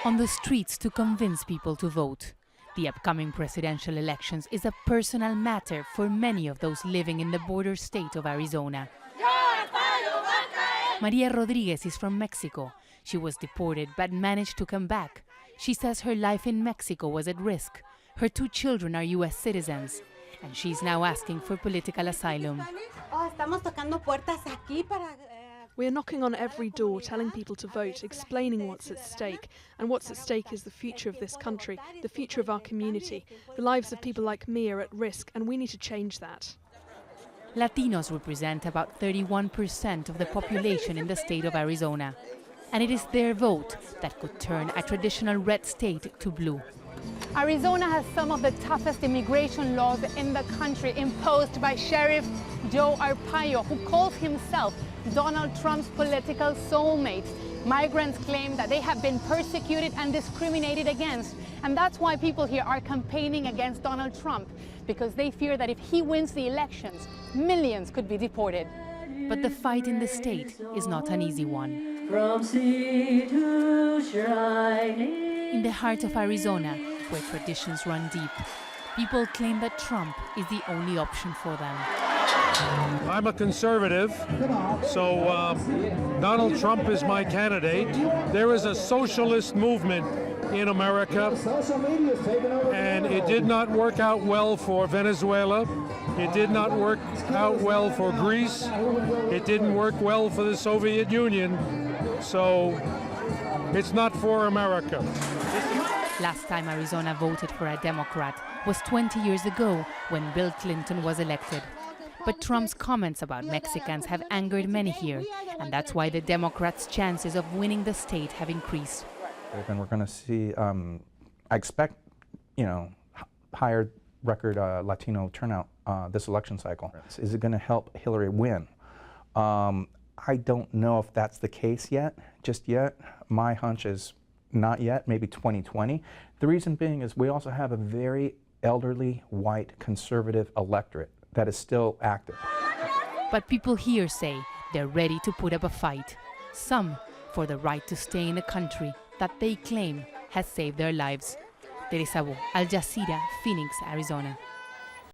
on the streets to convince people to vote. The upcoming presidential elections is a personal matter for many of those living in the border state of Arizona. Maria Rodriguez is from Mexico. She was deported but managed to come back. She says her life in Mexico was at risk. Her 2 children are U.S. citizens, and she's now asking for political asylum. We are knocking on every door, telling people to vote, explaining what's at stake. And what's at stake is the future of this country, the future of our community. The lives of people like me are at risk, and we need to change that. Latinos represent about 31% of the population in the state of Arizona. And it is their vote that could turn a traditional red state to blue. Arizona has some of the toughest immigration laws in the country, imposed by Sheriff Joe Arpaio, who calls himself Donald Trump's political soulmate. Migrants claim that they have been persecuted and discriminated against, and that's why people here are campaigning against Donald Trump, because they fear that if he wins the elections, millions could be deported. But the fight in the state is not an easy one. From sea to shining. In the heart of Arizona, where traditions run deep, people claim that Trump is the only option for them. I'm a conservative, so Donald Trump is my candidate. There is a socialist movement in America, and it did not work out well for Venezuela. It did not work out well for Greece. It didn't work well for the Soviet Union, so it's not for America. Last time Arizona voted for a Democrat was 20 years ago when Bill Clinton was elected. But Trump's comments about Mexicans have angered many here, and that's why the Democrats' chances of winning the state have increased. And we're going to see, I expect, higher record Latino turnout this election cycle. Is it going to help Hillary win? I don't know if that's the case just yet. My hunch is not yet, maybe 2020. The reason being is we also have a very elderly, white, conservative electorate that is still active. But people here say they're ready to put up a fight. Some for the right to stay in a country that they claim has saved their lives. Teresa, Al Jazeera, Phoenix, Arizona.